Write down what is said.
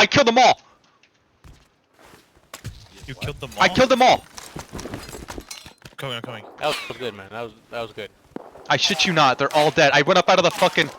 I killed them all. You killed them all? I killed them all. I'm coming. That was good, man. That was good. I shit you not. They're all dead. I went up out of the fucking